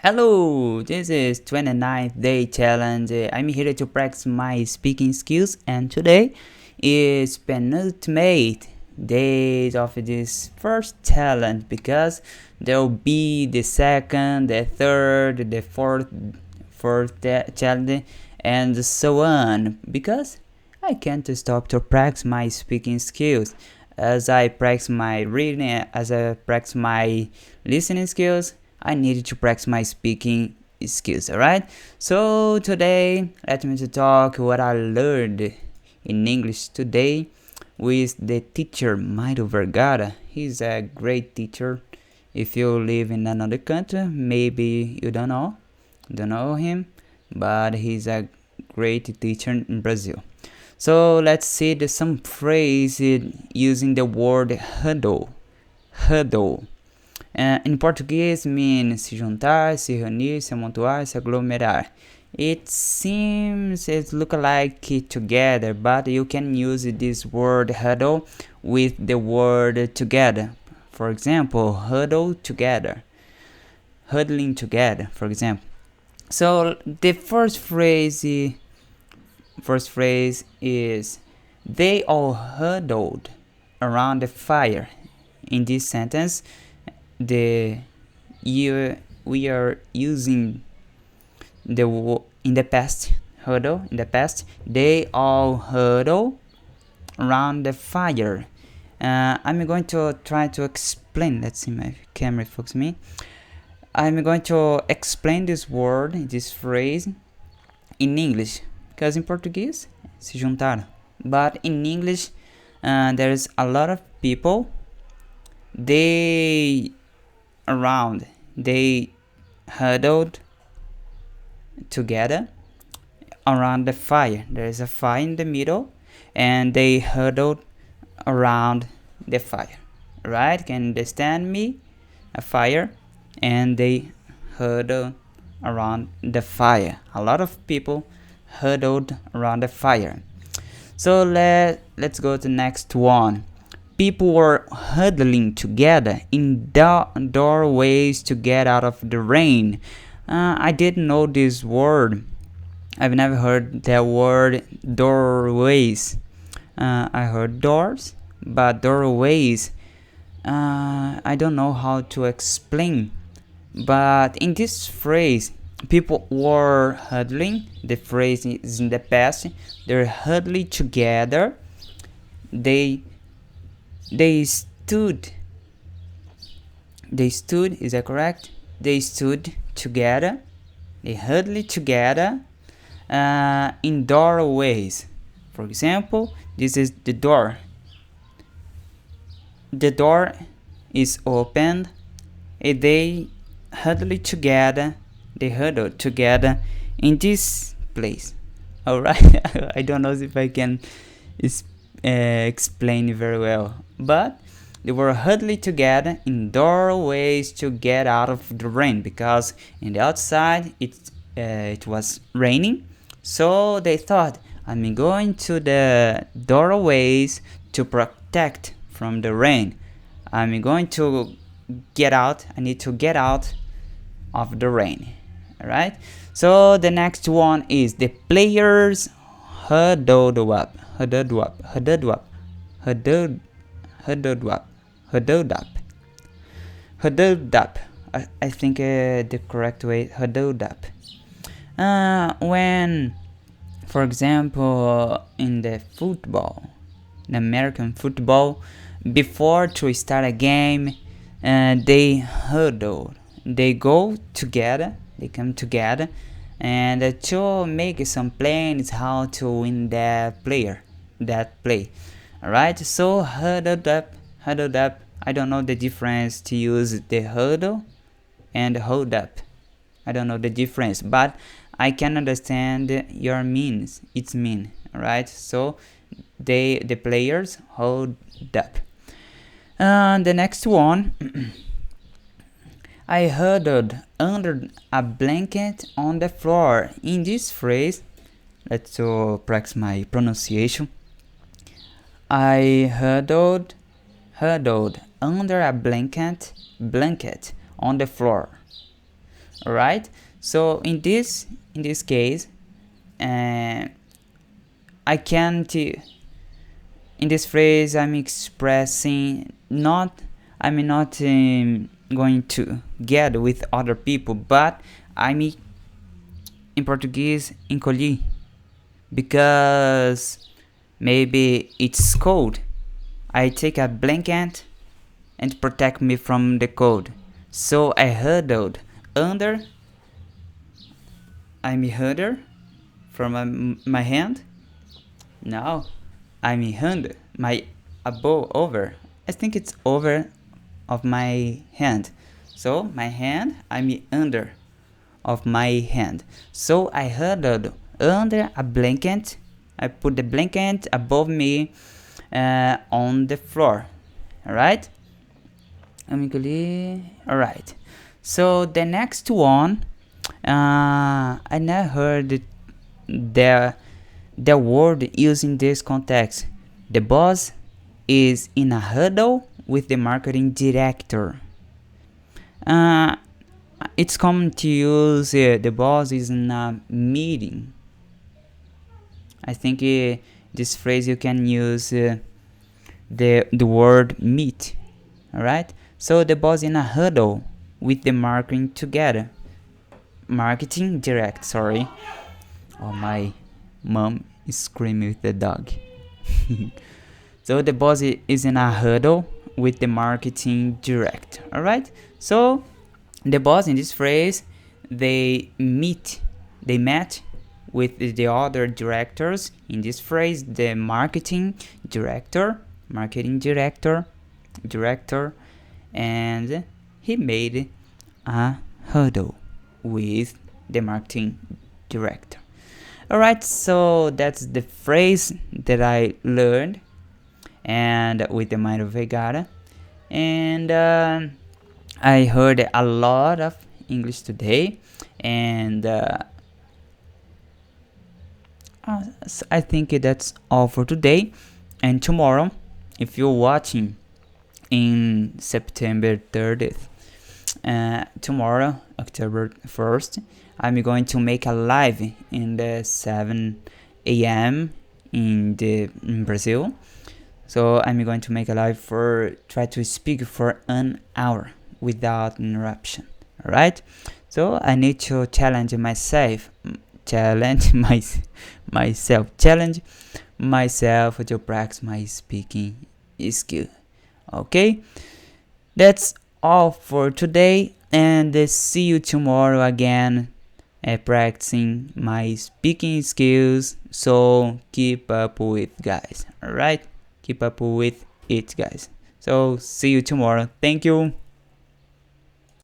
Hello, this is 29th day challenge. I'm here to practice my speaking skills, and today is penultimate days of this first challenge because there will be the second, the third, the fourth challenge, and so on. Because I can't stop to practice my speaking skills. As I practice my reading, as I practice my listening skills, I need to practice my speaking skills, alright? So today, let me to talk what I learned in English today with the teacher Mairo Vergara. He's a great teacher. If you live in another country, maybe you don't know him, but he's a great teacher in Brazil. So let's see some phrase using the word huddle. Huddle. Em português means se juntar, se reunir, se amontoar, se aglomerar. It look like together, but you can use this word huddle with the word together. For example, huddle together, huddling together, for example. So the first phrase is they all huddled around the fire. In this sentence, we are using in the past, huddle. In the past, they all huddle around the fire. I'm going to try to explain. Let's see, my camera focus me. I'm going to explain this word, this phrase, in English, because in Portuguese, se juntaram. But in English, there's a lot of people. They huddled together around the fire. There is a fire in the middle, and they huddled around the fire. Right? Can you understand me? A fire, and they huddled around the fire. A lot of people huddled around the fire. So let's go to the next one. People were huddling together in doorways to get out of the rain. I didn't know this word. I've never heard the word doorways. I heard doors, but doorways, I don't know how to explain. But in this phrase, people were huddling. The phrase is in the past. They're huddling together. They stood, is that correct? They stood together, they huddled together in doorways. For example, this is the door. The door is opened, and they huddled together, in this place. Alright, I don't know if I can explain very well, but they were huddled together in doorways to get out of the rain, because in the outside it was raining. So they thought, I'm going to the doorways to protect from the rain. I'm going to get out. I need to get out of the rain. Alright, so the next one is the players huddled up. I think the correct way, huddled up. When, for example, in the American football, before to start a game, they huddle. They go together. They come together, and to make some plans how to win that play. Alright, so huddled up. I don't know the difference to use the huddle and hold up. I don't know the difference, but I can understand your means. It's mean, alright? So the players hold up. The next one. I huddled under a blanket on the floor. In this phrase, let's practice my pronunciation. I huddled under a blanket on the floor. All right. So in this case, I can't. In this phrase, I'm expressing not. I'm not going to get with other people, but I'm in Portuguese encolhi because maybe it's cold. I take a blanket and protect me from the cold. So I huddled under. I'm huddled from my hand. Now I'm hand my above over. I think it's over of my hand. So my hand I'm under of my hand. So I huddled under a blanket. I put the blanket above me on the floor. Alright? Alright. So the next one, I never heard the word used in this context. The boss is in a huddle with the marketing director. It's common to use the boss is in a meeting. I think this phrase you can use the word meet. Alright? So the boss in a huddle with the marketing together. Marketing direct, sorry. Oh, my mom is screaming with the dog. So the boss is in a huddle with the marketing director. Alright? So the boss in this phrase, they met with the other directors. In this phrase, the marketing director, and he made a huddle with the marketing director. Alright, so that's the phrase that I learned and with the Mairo Vergara. And I heard a lot of English today, and so I think that's all for today. And tomorrow, if you're watching in September 30th, tomorrow, October 1st, I'm going to make a live in the 7 a.m. in Brazil. So I'm going to make a live try to speak for an hour without interruption. Alright? So I need to challenge myself to practice my speaking skill. Okay? That's all for today, and see you tomorrow again practicing my speaking skills. So keep up with, guys. Alright? Keep up with it, guys. So see you tomorrow. Thank you.